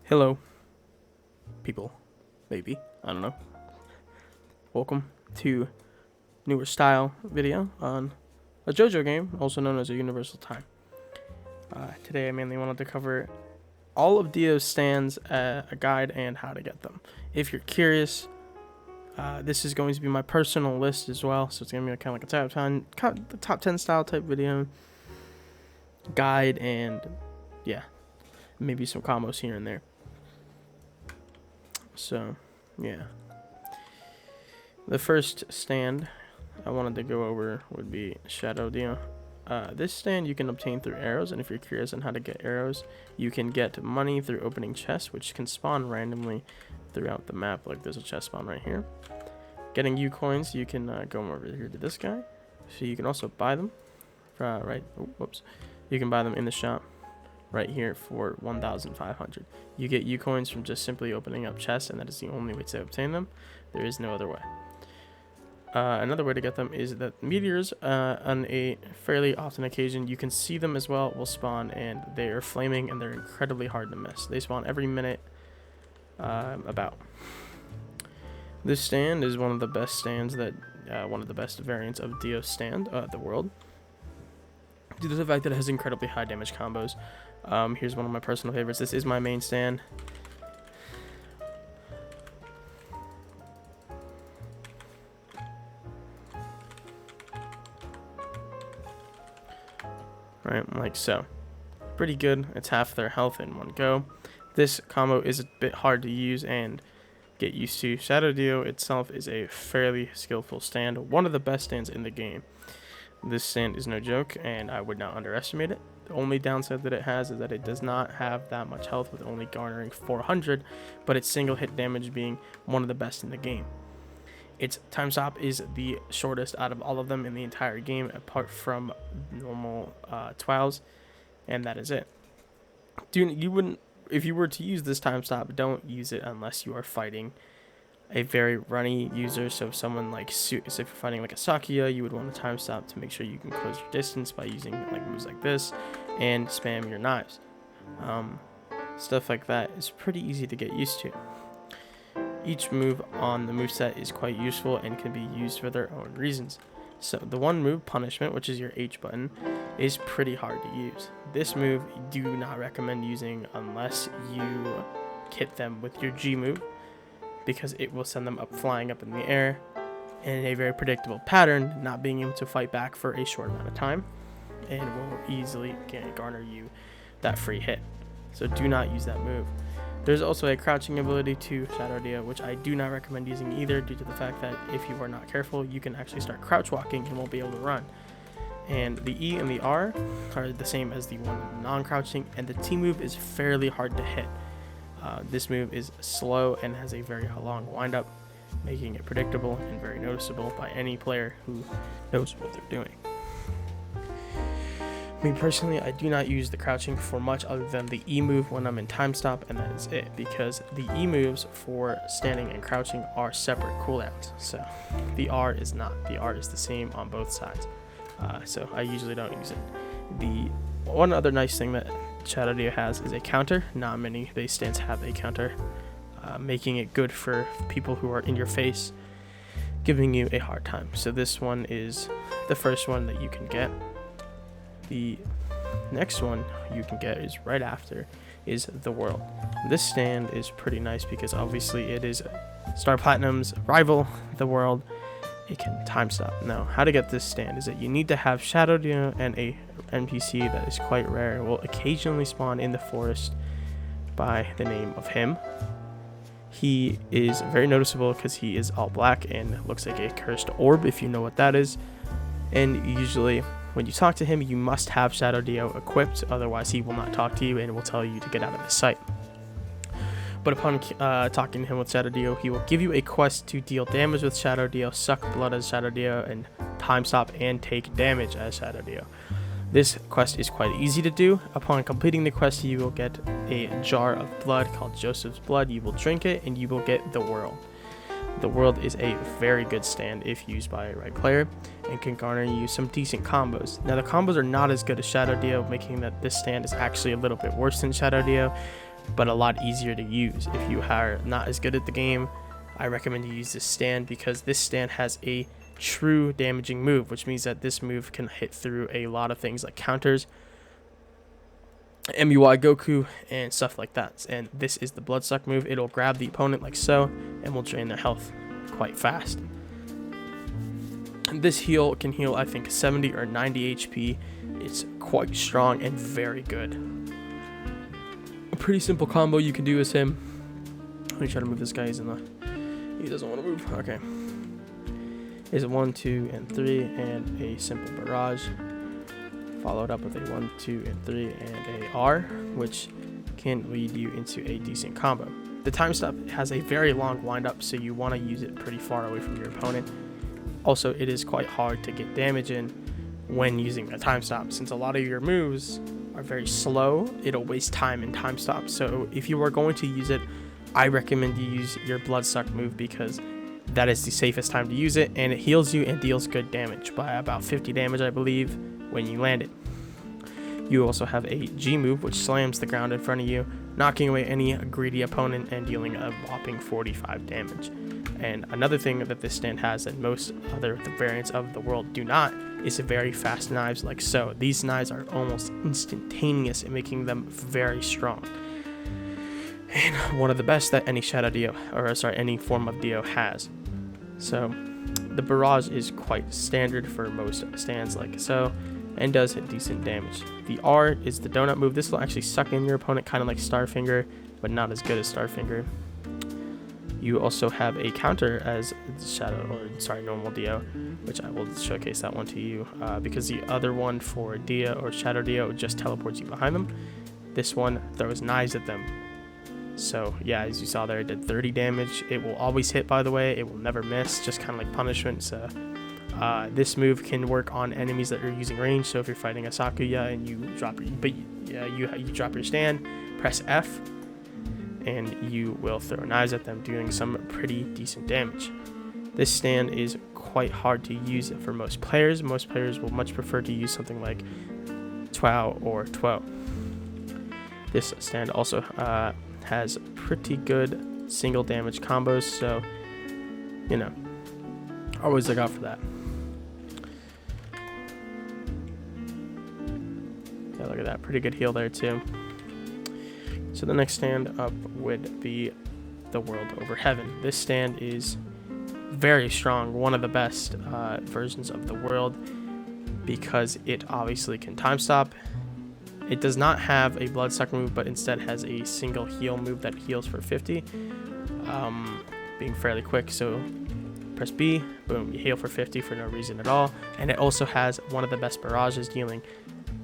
Hello, people. Maybe. I don't know. Welcome to newer style video on a JoJo game, also known as a Universal Time. Today I mainly wanted to cover all of Dio's stands, a guide, and how to get them. If you're curious, this is going to be my personal list as well, so it's going to be kind of like a top 10 style type video, guide, and yeah, maybe some combos here and there. So, yeah. The first stand I wanted to go over would be Shadow Dio. This stand you can obtain through arrows, and if you're curious on how to get arrows, you can get money through opening chests, which can spawn randomly throughout the map. Like there's a chest spawn right here. Getting U coins, you can go over here to this guy. So you can also buy them. You can buy them in the shop right here for 1,500. You get U coins from just simply opening up chests, and that is the only way to obtain them. There is no other way. Another way to get them is that meteors, on a fairly often occasion, you can see them as well, will spawn, and they are flaming, and they're incredibly hard to miss. They spawn every minute, about. This stand is one of the best stands one of the best variants of Dio's stand, the world, due to the fact that it has incredibly high damage combos. Here's one of my personal favorites. This is my main stand. Right, like so. Pretty good. It's half their health in one go. This combo is a bit hard to use and get used to. Shadow Dio itself is a fairly skillful stand, one of the best stands in the game. This stand is no joke, and I would not underestimate it. The only downside that it has is that it does not have that much health, with only garnering 400, but its single hit damage being one of the best in the game. Its time stop is the shortest out of all of them in the entire game, apart from normal 12s, and that is it. If you were to use this time stop, don't use it unless you are fighting a very runny user. So if someone like if you're fighting like a Sakuya, you would want a time stop to make sure you can close your distance by using like moves like this and spam your knives. Stuff like that is pretty easy to get used to. Each move on the moveset is quite useful and can be used for their own reasons. So the one move, Punishment, which is your H button, is pretty hard to use. This move I do not recommend using unless you hit them with your G move, because it will send them flying up in the air in a very predictable pattern, not being able to fight back for a short amount of time, and will easily garner you that free hit. So do not use that move. There's also a crouching ability to Shadow Dio, which I do not recommend using either, due to the fact that if you are not careful, you can actually start crouch walking and won't be able to run. And the E and the R are the same as the one non-crouching, and the T move is fairly hard to hit. This move is slow and has a very long windup, making it predictable and very noticeable by any player who knows what they're doing. Me personally, I do not use the crouching for much other than the E move when I'm in time stop, and that is it, because the E moves for standing and crouching are separate cooldowns. So the R is not. The R is the same on both sides. So I usually don't use it. The one other nice thing that Shadow Dio has is a counter. Not many base stands have a counter, making it good for people who are in your face, giving you a hard time. So this one is the first one that you can get. The next one you can get is right after, is the World. This stand is pretty nice because obviously it is Star Platinum's rival, the World. It can time stop. Now, how to get this stand is that you need to have Shadow Dio and a NPC that is quite rare. It will occasionally spawn in the forest by the name of him. He is very noticeable because he is all black and looks like a cursed orb, if you know what that is. And usually when you talk to him, you must have Shadow Dio equipped, otherwise he will not talk to you and will tell you to get out of his sight. But upon talking to him with Shadow Dio, he will give you a quest to deal damage with Shadow Dio, suck blood as Shadow Dio, and time stop and take damage as Shadow Dio. This quest is quite easy to do. Upon completing the quest, you will get a jar of blood called Joseph's Blood. You will drink it and you will get the World. The World is a very good stand if used by a right player, and can garner you some decent combos. Now the combos are not as good as Shadow Dio, making that this stand is actually a little bit worse than Shadow Dio, but a lot easier to use. If you are not as good at the game, I recommend you use this stand, because this stand has a true damaging move, which means that this move can hit through a lot of things like counters, MUI Goku, and stuff like that. And this is the Bloodsuck move. It'll grab the opponent like so and will drain their health quite fast. And this heal can heal, I think, 70 or 90 HP. It's quite strong and very good. A pretty simple combo you can do is him. Let me try to move this guy. He doesn't want to move. Okay. Is a 1, 2, and 3, and a simple barrage, followed up with a 1, 2, and 3, and a R, which can lead you into a decent combo. The time stop has a very long windup, so you want to use it pretty far away from your opponent. Also, it is quite hard to get damage in when using a time stop, since a lot of your moves are very slow. It'll waste time in time stop. So if you are going to use it, I recommend you use your Bloodsuck move, because that is the safest time to use it, and it heals you and deals good damage by about 50 damage, I believe, when you land it. You also have a G move, which slams the ground in front of you, knocking away any greedy opponent and dealing a whopping 45 damage. And another thing that this stand has that most other variants of the world do not is very fast knives like so. These knives are almost instantaneous in making them very strong. And one of the best that any any form of Dio has. So the barrage is quite standard for most stands like so, and does hit decent damage. The R is the donut move. This will actually suck in your opponent, kind of like Starfinger, but not as good as Starfinger. You also have a counter as normal Dio, which I will showcase that one to you, because the other one for Dio or Shadow Dio just teleports you behind them. This one throws knives at them. So yeah, as you saw there, it did 30 damage. It will always hit, by the way. It will never miss, just kind of like punishment. So this move can work on enemies that are using range. So if you're fighting a Sakuya and you drop you drop your stand, press F, and you will throw knives at them, doing some pretty decent damage. This stand is quite hard to use for most players. Most players will much prefer to use something like Twao or Two. This stand also has pretty good single damage combos, so you know, always look out for that. Yeah, look at that, pretty good heal there too. So the next stand up would be the World Over Heaven. This stand is very strong, one of the best versions of the world, because it obviously can time stop. It does not have a Bloodsuck move, but instead has a single heal move that heals for 50, being fairly quick. So press B, boom, you heal for 50 for no reason at all. And it also has one of the best barrages, dealing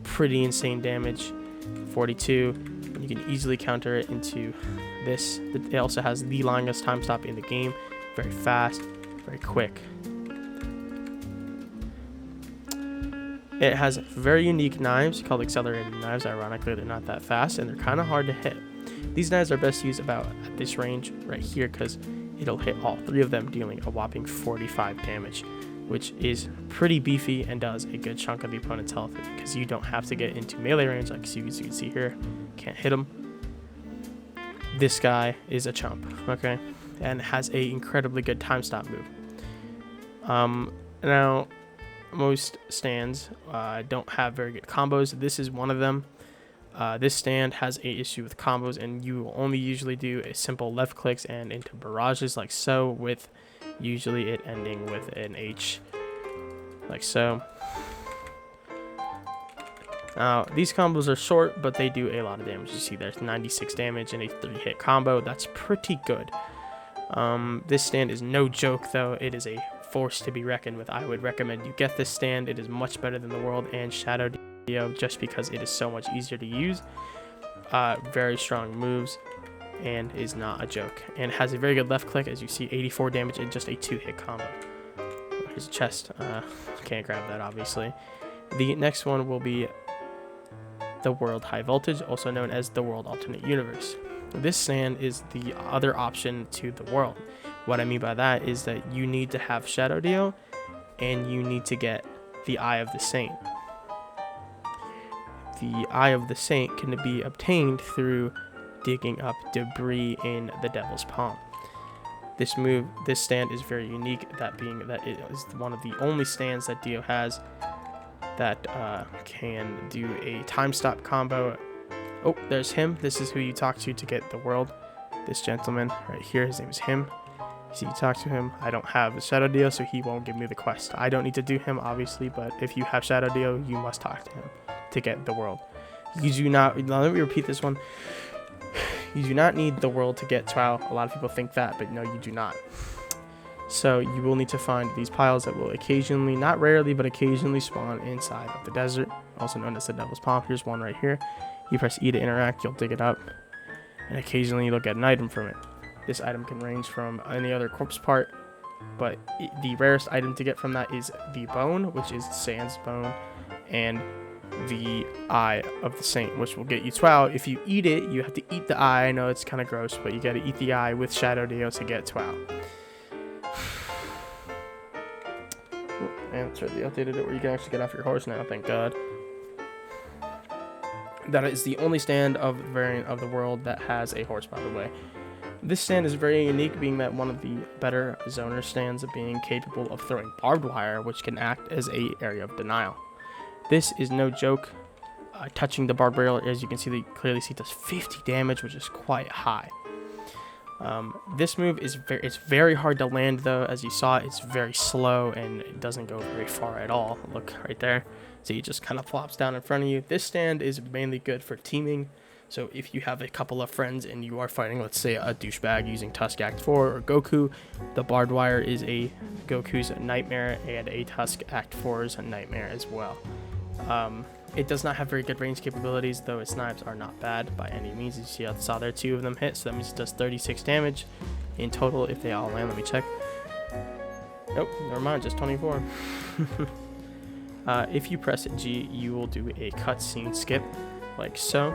pretty insane damage, 42. You can easily counter it into this. It also has the longest time stop in the game, very fast, very quick. It has very unique knives called accelerated knives. Ironically, they're not that fast, and they're kind of hard to hit. These knives are best used about at this range right here, because it'll hit all three of them, dealing a whopping 45 damage, which is pretty beefy and does a good chunk of the opponent's health, because you don't have to get into melee range like you can see here. Can't hit him. This guy is a chump, okay, and has a incredibly good time stop move. Now, most stands don't have very good combos. This is one of them. This stand has a issue with combos, and you will only usually do a simple left clicks and into barrages like so, with usually it ending with an H like so. Now these combos are short, but they do a lot of damage. You see there's 96 damage in a 3-hit combo. That's pretty good. This stand is no joke though. It is a force to be reckoned with. I would recommend you get this stand. It is much better than the World and Shadow Dio, just because it is so much easier to use. Very strong moves, and is not a joke, and has a very good left click, as you see, 84 damage in just a 2-hit combo. Here's a chest. Can't grab that, obviously. The next one will be the World High Voltage, also known as the World Alternate Universe. This stand is the other option to the World. What I mean by that is that you need to have Shadow Dio, and you need to get the Eye of the Saint. The Eye of the Saint can be obtained through digging up debris in the devil's palm. This stand is very unique, that being that it is one of the only stands that Dio has that can do a time stop combo. Oh, there's him. This is who you talk to get the world. This gentleman right here, his name is him. So you talk to him. I don't have a Shadow Dio, so he won't give me the quest. I don't need to do him, obviously, but if you have Shadow Dio, you must talk to him to get the world. You do not, let me repeat this one. You do not need the world to get Trial. A lot of people think that, but no, you do not. So you will need to find these piles that will occasionally, not rarely, but occasionally spawn inside of the desert, also known as the Devil's Palm. Here's one right here. You press E to interact, you'll dig it up, and occasionally you'll get an item from it. This item can range from any other corpse part, but the rarest item to get from that is the bone, which is Sand's bone, and the eye of the saint, which will get you 12. If you eat it, you have to eat the eye. I know it's kind of gross, but you got to eat the eye with Shadow Dio to get 12. And they updated it where you can actually get off your horse now, thank God. That is the only stand of the variant of the world that has a horse, by the way. This stand is very unique, being that one of the better zoner stands of being capable of throwing barbed wire, which can act as a area of denial. This is no joke. Touching the barbed wire, as you can see, they clearly see, does 50 damage, which is quite high. This move is it's very hard to land, though. As you saw, it's very slow and it doesn't go very far at all. Look right there. So it just kind of flops down in front of you. This stand is mainly good for teaming. So if you have a couple of friends and you are fighting, let's say, a douchebag using Tusk Act 4 or Goku, the barbed wire is a Goku's nightmare and a Tusk Act 4's nightmare as well. It does not have very good range capabilities, though its knives are not bad by any means. You see, I saw there 2 of them hit, so that means it does 36 damage in total if they all land. Let me check. Nope, never mind, just 24. If you press G, you will do a cutscene skip, like so,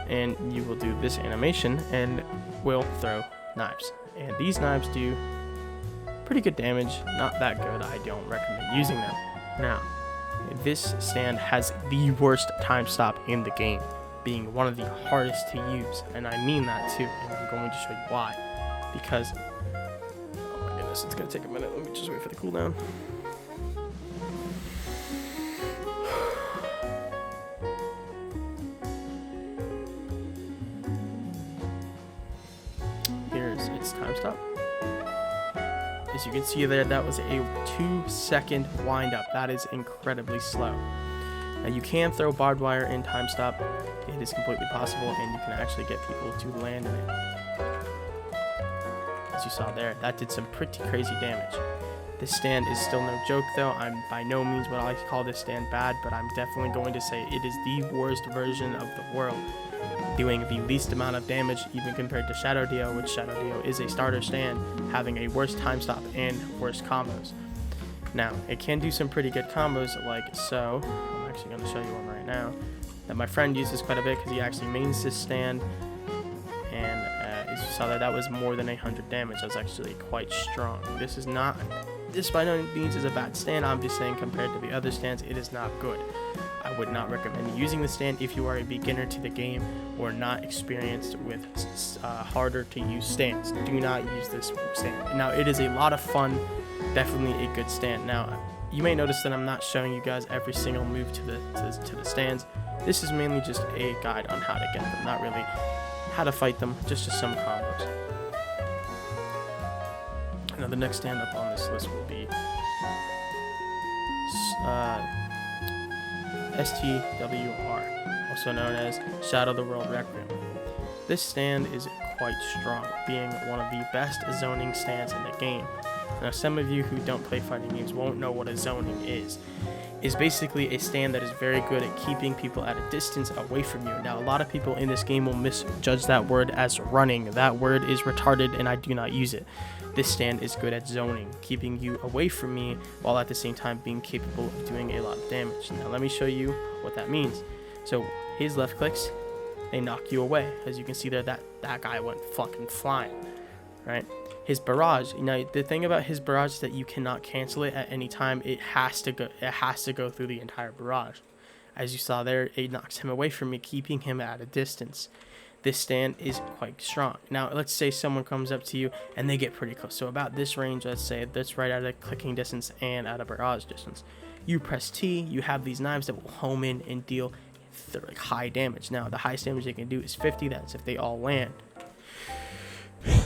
and you will do this animation and will throw knives. And these knives do pretty good damage, not that good. I don't recommend using them. Now, this stand has the worst time stop in the game, being one of the hardest to use, and I mean that too, and I'm going to show you why. Because, oh my goodness, it's going to take a minute. Let me just wait for the cooldown. Here's its time stop. As you can see there, that was a 2-second wind up. That is incredibly slow. Now you can throw barbed wire in time stop. It is completely possible, and you can actually get people to land in it. As you saw there, that did some pretty crazy damage. This stand is still no joke, though. I'm by no means what I call this stand bad, but I'm definitely going to say it is the worst version of the world, doing the least amount of damage even compared to Shadow Dio, which Shadow Dio is a starter stand, having a worse time stop and worse combos. Now, it can do some pretty good combos like so. I'm actually going to show you one right now that my friend uses quite a bit because he actually mains this stand, and as you saw there, that was more than 100 damage. That's actually quite strong. This by no means is a bad stand. I'm just saying, compared to the other stands, it is not good. I would not recommend using the stand if you are a beginner to the game or not experienced with harder to use stands. Do not use this stand. Now, it is a lot of fun, definitely a good stand. Now, you may notice that I'm not showing you guys every single move to the stands. This is mainly just a guide on how to get them, not really how to fight them, just some combos. Now, the next stand up on this list will be STWR, also known as Shadow the World Requiem. This stand is quite strong, being one of the best zoning stands in the game. Now, some of you who don't play fighting games won't know what a zoning is. It's basically a stand that is very good at keeping people at a distance away from you. Now, a lot of people in this game will misjudge that word as running. That word is retarded, and I do not use it. This stand is good at zoning, keeping you away from me while at the same time being capable of doing a lot of damage. Now, let me show you what that means. So, his left clicks, they knock you away. As you can see there, that guy went fucking flying, right? His barrage, now the thing about his barrage is that you cannot cancel it at any time. It has to go through the entire barrage. As you saw there, it knocks him away from me, keeping him at a distance. this stand is quite strong. Now, let's say someone comes up to you and they get pretty close. So about this range, let's say that's right out of clicking distance and out of barrage distance. You press T, you have these knives that will home in and deal like high damage. Now, the highest damage they can do is 50. That's if they all land.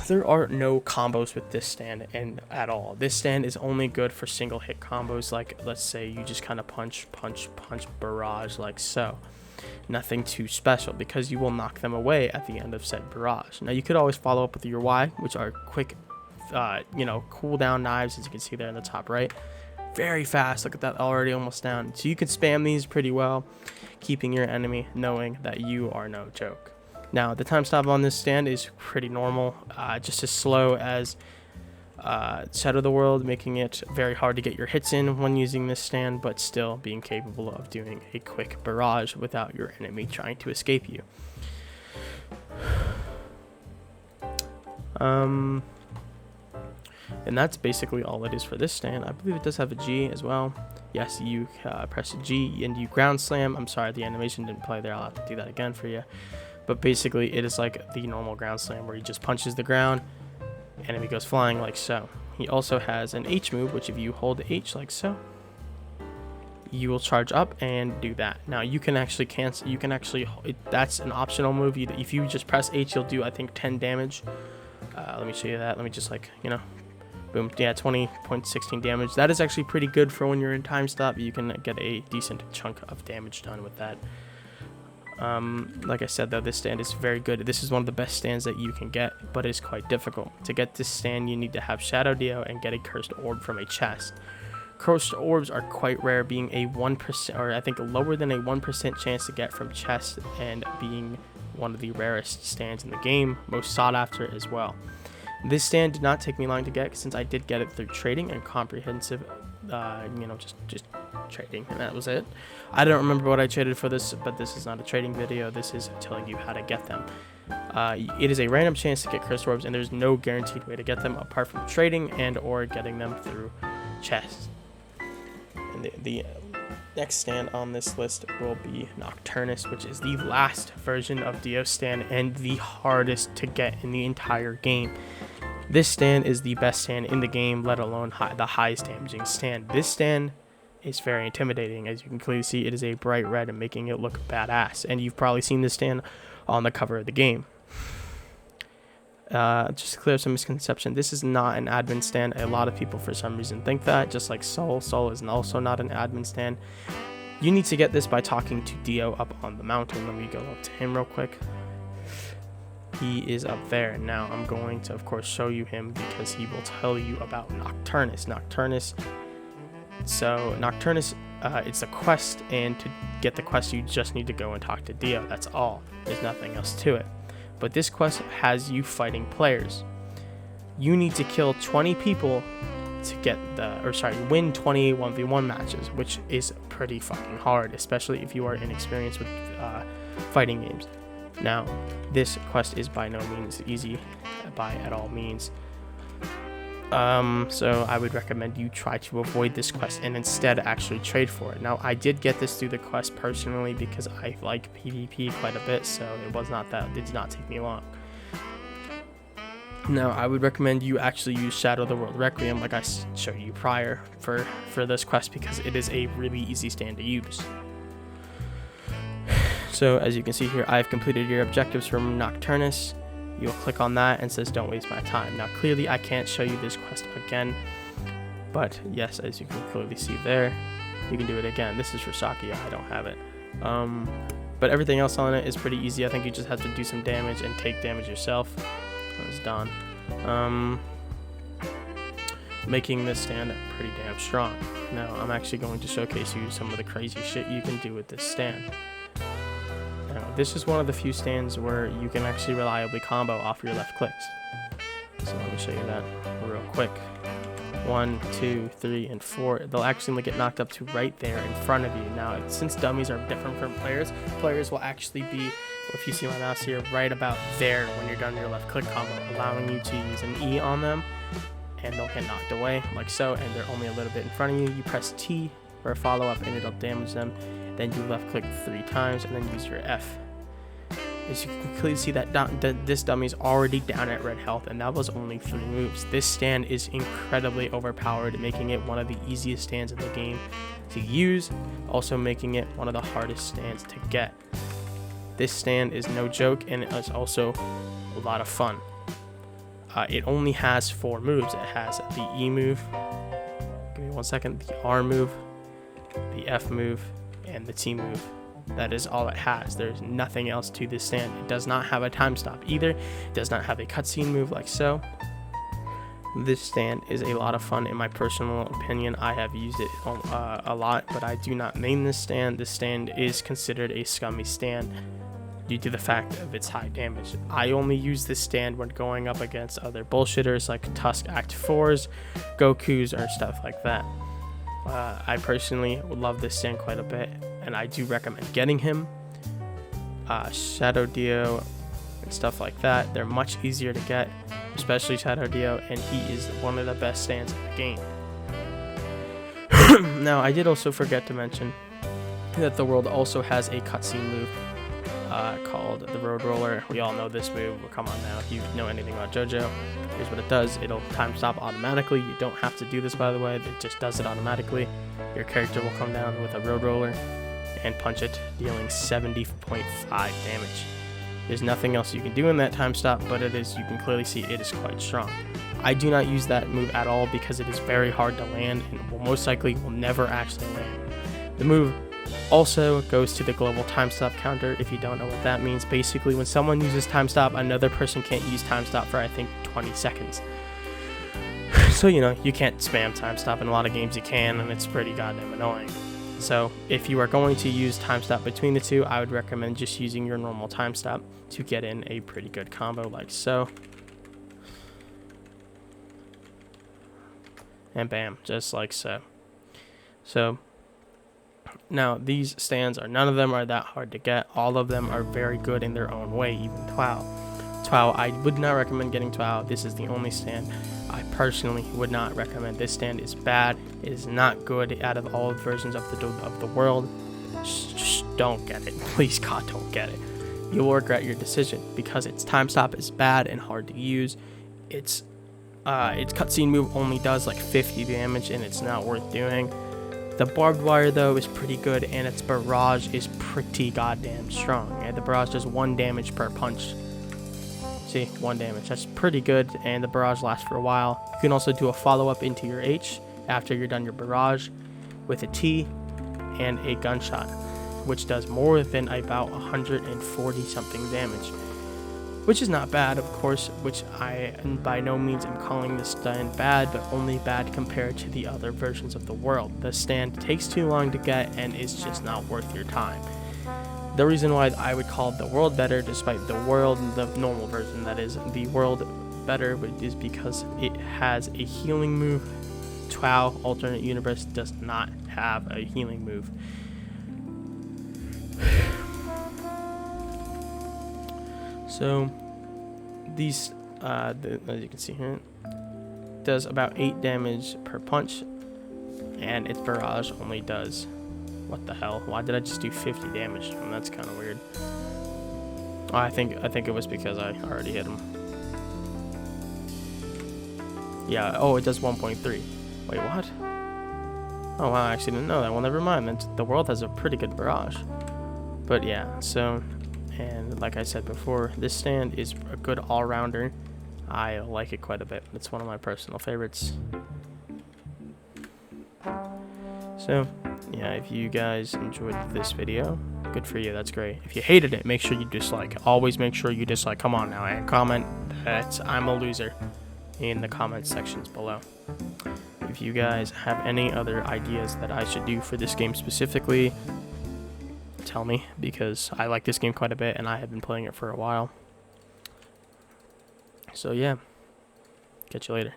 There are no combos with this stand and at all. This stand is only good for single hit combos, like let's say you just kind of punch barrage like so. Nothing too special, because you will knock them away at the end of said barrage. Now, you could always follow up with your Y, which are quick cooldown knives, as you can see there in the top right. Very fast. Look at that, already almost down. So you can spam these pretty well, keeping your enemy knowing that you are no joke. Now, the time stop on this stand is pretty normal, just as slow as Shadow of the World, making it very hard to get your hits in when using this stand, but still being capable of doing a quick barrage without your enemy trying to escape you. And that's basically all it is for this stand. I believe it does have a G as well. Yes, you press a G and you ground slam. I'm sorry, the animation didn't play there. I'll have to do that again for you. But basically, it is like the normal ground slam where he just punches the ground, enemy goes flying like so. He also has an H move, which if you hold H like so, you will charge up and do that. Now, you can actually cancel. You can actually. That's an optional move. If you just press H, you'll do, I think, 10 damage. Let me show you that. Let me just boom. Yeah, 20.16 damage. That is actually pretty good for when you're in time stop. You can get a decent chunk of damage done with that. Like I said, though, this stand is very good. This is one of the best stands that you can get, but it's quite difficult. To get this stand, you need to have Shadow Dio and get a Cursed Orb from a chest. Cursed Orbs are quite rare, being a 1%, or I think lower than a 1% chance to get from chest, and being one of the rarest stands in the game, most sought after as well. This stand did not take me long to get, since I did get it through trading and comprehensive, just trading, and that was it. I don't remember what I traded for this, but this is not a trading video. This is telling you how to get them. It is a random chance to get Cursed Orbs, and there's no guaranteed way to get them apart from trading and or getting them through chests. And the next stand on this list will be Nocturnus, which is the last version of Dio stand and the hardest to get in the entire game. This stand is the best stand in the game, let alone the highest damaging stand. This stand is very intimidating. As you can clearly see, it is a bright red and making it look badass. And you've probably seen this stand on the cover of the game. Just to clear up some misconception, this is not an admin stand. A lot of people for some reason think that, just like Soul. Soul is also not an admin stand. You need to get this by talking to Dio up on the mountain. Let me go up to him real quick. He is up there. Now I'm going to, of course, show you him because he will tell you about Nocturnus. So Nocturnus, it's a quest, and to get the quest, you just need to go and talk to Dio. That's all. There's nothing else to it. But this quest has you fighting players. You need to kill 20 people to get win 20 1v1 matches, which is pretty fucking hard, especially if you are inexperienced with fighting games. Now, this quest is by no means easy, by at all means. So I would recommend you try to avoid this quest and instead actually trade for it. Now, I did get this through the quest personally because I like PvP quite a bit, so it did not take me long. Now, I would recommend you actually use Shadow of the World Requiem like I showed you prior for this quest, because it is a really easy stand to use. So as you can see here, I've completed your objectives from Nocturnus. You'll click on that and it says don't waste my time. Now clearly I can't show you this quest again, but yes, as you can clearly see there, you can do it again. This is for Sakia, I don't have it. But everything else on it is pretty easy. I think you just have to do some damage and take damage yourself. That was done. Making this stand pretty damn strong. Now I'm actually going to showcase you some of the crazy shit you can do with this stand. Now, this is one of the few stands where you can actually reliably combo off your left clicks. So let me show you that real quick. 1, 2, 3, and 4. They'll actually get knocked up to right there in front of you. Now, since dummies are different from players will actually be, if you see my mouse here, right about there when you're done your left click combo, allowing you to use an E on them, and they'll get knocked away like so, and they're only a little bit in front of you. You press T for a follow-up and it'll damage them. Then you left click 3 times and then use your F. As you can clearly see that this dummy is already down at red health, and that was only 3 moves. This stand is incredibly overpowered, making it one of the easiest stands in the game to use, also making it one of the hardest stands to get. This stand is no joke, and it is also a lot of fun. It only has 4 moves. It has the E move, give me 1 second, the R move, the F move, and the T move. That is all it has. There's nothing else to this stand. It does not have a time stop either. It does not have a cutscene move like so. This stand is a lot of fun in my personal opinion. I have used it a lot, but I do not main this stand. This stand is considered a scummy stand due to the fact of its high damage. I only use this stand when going up against other bullshitters like Tusk Act 4s, Gokus, or stuff like that. I personally love this stand quite a bit, and I do recommend getting him. Shadow Dio and stuff like that, they're much easier to get, especially Shadow Dio, and he is one of the best stands in the game. Now, I did also forget to mention that the world also has a cutscene move called the Road Roller. We all know this move. Well, come on now, if you know anything about JoJo, here's what it does. It'll time stop automatically. You don't have to do this, by the way. It just does it automatically. Your character will come down with a Road Roller and punch it, dealing 70.5 damage. There's nothing else you can do in that time stop, but you can clearly see it is quite strong. I do not use that move at all because it is very hard to land and will most likely will never actually land. The move also goes to the global time stop counter. If you don't know what that means, basically when someone uses time stop, another person can't use time stop for I think 20 seconds. So you can't spam time stop. In a lot of games you can, and it's pretty goddamn annoying. So if you are going to use time stop between the two, I would recommend just using your normal time stop to get in a pretty good combo like so. And bam, just like so. So now these stands none of them are that hard to get. All of them are very good in their own way, even Twao. I would not recommend getting Twao. This is the only stand I personally would not recommend. This stand is bad. It is not good out of all versions of the world. Just don't get it. Please God, don't get it. You will regret your decision because its time stop is bad and hard to use. Its cutscene move only does like 50 damage and it's not worth doing. The barbed wire though is pretty good, and its barrage is pretty goddamn strong. And the barrage does 1 damage per punch. See, 1 damage. That's pretty good, and the barrage lasts for a while. You can also do a follow-up into your H after you're done your barrage with a T and a gunshot, which does more than about 140 something damage, which is not bad, of course, which I by no means am calling this stand bad, but only bad compared to the other versions of the world. The stand takes too long to get and is just not worth your time. The reason why I would call the world better, despite the world, the normal version that is, the world better, is because it has a healing move. Twao Alternate Universe does not have a healing move. So these, as you can see here, does about 8 damage per punch, and its barrage only does, what the hell? Why did I just do 50 damage to him? That's kind of weird. Oh, I think it was because I already hit him. Yeah. Oh, it does 1.3. Wait, what? Oh wow, I actually didn't know that. Well, never mind. The world has a pretty good barrage. But yeah, so. And like I said before, this stand is a good all-rounder. I like it quite a bit. It's one of my personal favorites. So, yeah, if you guys enjoyed this video, good for you. That's great. If you hated it, make sure you dislike. Always make sure you dislike. Come on now, and comment that I'm a loser in the comment sections below. If you guys have any other ideas that I should do for this game specifically, tell me, because I like this game quite a bit and I have been playing it for a while. So yeah, catch you later.